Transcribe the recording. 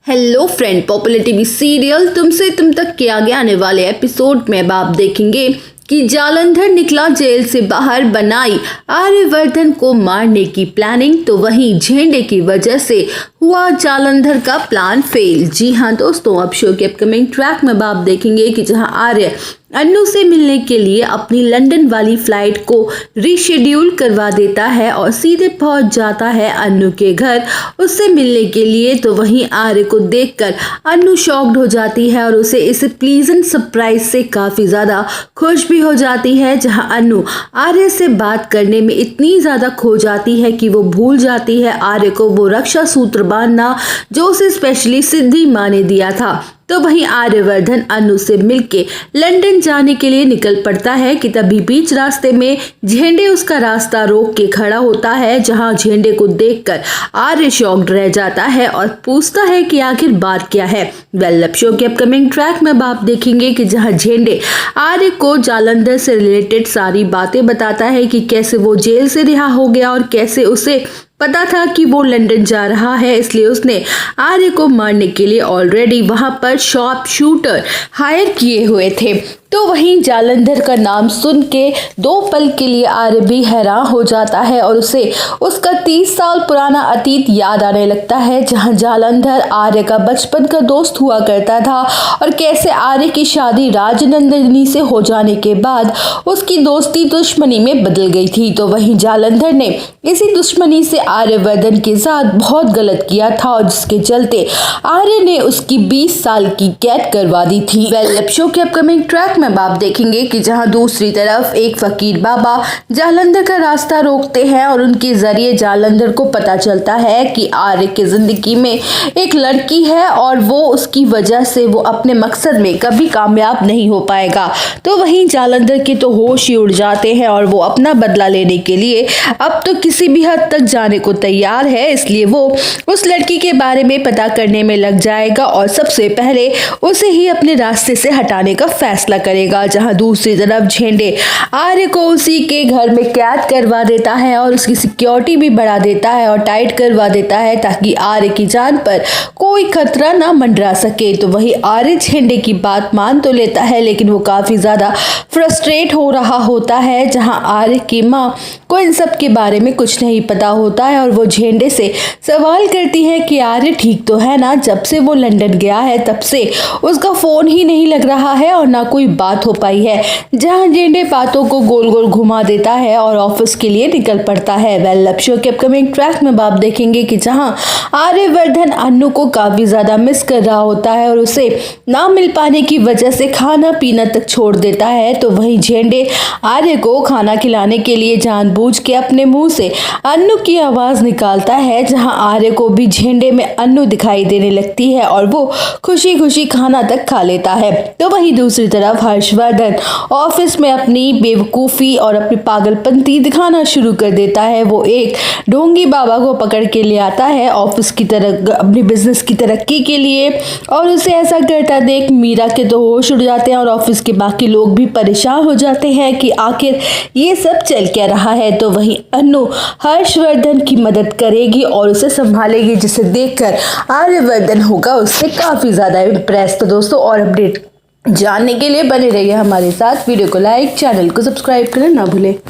Hello friend, popular TV serial तुमसे तुम तक के आगे आने वाले एपिसोड में अब आप देखेंगे कि जालंधर निकला जेल से बाहर, बनाई आर्यवर्धन को मारने की प्लानिंग। तो वहीं झेंडे की वजह से हुआ जालंधर का प्लान फेल। जी हाँ दोस्तों, अब शो के अपकमिंग ट्रैक में आप देखेंगे कि जहां आर्य अन्नू से मिलने के लिए अपनी लंदन वाली फ्लाइट को रीशेड्यूल करवा देता है और सीधे पहुंच जाता है अन्नू के घर उससे मिलने के लिए। तो वहीं आर्य को देखकर अन्नू शॉक्ड हो जाती है और उसे इस प्लीजेंट सरप्राइज से काफी ज्यादा खुश भी हो जाती है। जहां अन्नू आर्य से बात करने में इतनी ज्यादा खो जाती है कि वो भूल जाती है आर्य को वो रक्षा सूत्र बांधना जो उसे स्पेशली सिद्धि माँ ने दिया था। तो वहीं आर्यवर्धन अन्नू से मिलके लंदन जाने के लिए निकल पड़ता है कि तभी बीच रास्ते में झेंडे उसका रास्ता रोक के खड़ा होता है। जहां झेंडे को देखकर आर्य शॉक्ड रह जाता है और पूछता है कि आखिर बात क्या है। वेल, शो के अपकमिंग ट्रैक में आप देखेंगे कि जहां झेंडे आर्य को जालंधर से रिलेटेड सारी बातें बताता है कि कैसे वो जेल से रिहा हो गया और कैसे उसे पता था कि वो लंदन जा रहा है, इसलिए उसने आर्य को मारने के लिए ऑलरेडी वहां पर शॉर्प शूटर हायर किए हुए थे। तो वहीं जालंधर का नाम सुन के दो पल के लिए आर्य भी हैरान हो जाता है और उसे उसका 30 साल पुराना अतीत याद आने लगता है, जहां जालंधर आर्य का बचपन का दोस्त हुआ करता था और कैसे आर्य की शादी राजनंदिनी से हो जाने के बाद उसकी दोस्ती दुश्मनी में बदल गई थी। तो वहीं जालंधर ने इसी दुश्मनी से आर्यवर्धन के साथ बहुत गलत किया था और जिसके चलते आर्य ने उसकी 20 साल की कैद करवा दी थी। वेल, शो के अपकमिंग ट्रैक में आप देखेंगे कि जहां दूसरी तरफ एक फकीर बाबा जालंधर का रास्ता रोकते हैं और उनके जरिए जालंधर को पता चलता है कि आर्य की जिंदगी में एक लड़की है और वो उसकी वजह से वो अपने मकसद में कभी कामयाब नहीं हो पाएगा। तो वहीं जालंधर के तो होश ही उड़ जाते हैं और वो अपना बदला लेने के लिए अब तो किसी भी हद तक जाने को तैयार है, इसलिए वो उस लड़की के बारे में पता करने में लग जाएगा और सबसे पहले उसे ही अपने रास्ते से हटाने का फैसला करेगा। जहां दूसरी तरफ झेंडे आर्य को उसी के घर में कैद करवा देता है और उसकी सिक्योरिटी भी बढ़ा देता है और टाइट करवा देता है ताकि आर्य की जान पर कोई खतरा ना मंडरा सके। तो वही आर्य झेंडे की बात मान तो लेता है, लेकिन वो काफी ज्यादा फ्रस्ट्रेट हो रहा होता है। जहां आर्य की माँ को इन सब के बारे में कुछ नहीं पता होता है और वो झेंडे से सवाल करती है कि आर्य ठीक तो है ना, जब से वो लंदन गया है तब से उसका फोन ही नहीं लग रहा है और ना कोई बात हो पाई है। जहां झेंडे बातों को गोल गोल घुमा देता है और ऑफिस के लिए निकल पड़ता है। वेल, शो के अपकमिंग ट्रैक में आप देखेंगे कि जहां आर्यवर्धन अन्नू को काफी ज्यादा मिस कर रहा होता है और उसे ना मिल पाने की वजह से खाना पीना तक छोड़ देता है। तो वहीं झेंडे आर्य को खाना खिलाने के लिए जानबूझ के अपने मुंह से अन्नू की आवाज निकालता है, जहां आर्य को भी झेंडे में अन्नू दिखाई देने लगती है और वो खुशी खुशी खाना तक खा लेता है। तो वहीं दूसरी तरफ हर्षवर्धन ऑफिस में अपनी बेवकूफ़ी और अपनी पागलपंती दिखाना शुरू कर देता है। वो एक ढोंगी बाबा को पकड़ के ले आता है ऑफिस की तरह अपनी बिजनेस की तरक्की के लिए और उसे ऐसा करता देख मीरा के तो होश उड़ जाते हैं और ऑफिस के बाकी लोग भी परेशान हो जाते हैं कि आखिर ये सब चल क्या रहा है। तो वहीं अन्नू हर्षवर्धन की मदद करेगी और उसे संभालेगी, जिसे देखकर आर्यवर्धन होगा उससे काफ़ी ज़्यादा इम्प्रेस। तो दोस्तों, और अपडेट जानने के लिए बने रहिए हमारे साथ। वीडियो को लाइक, चैनल को सब्सक्राइब करना ना भूलें।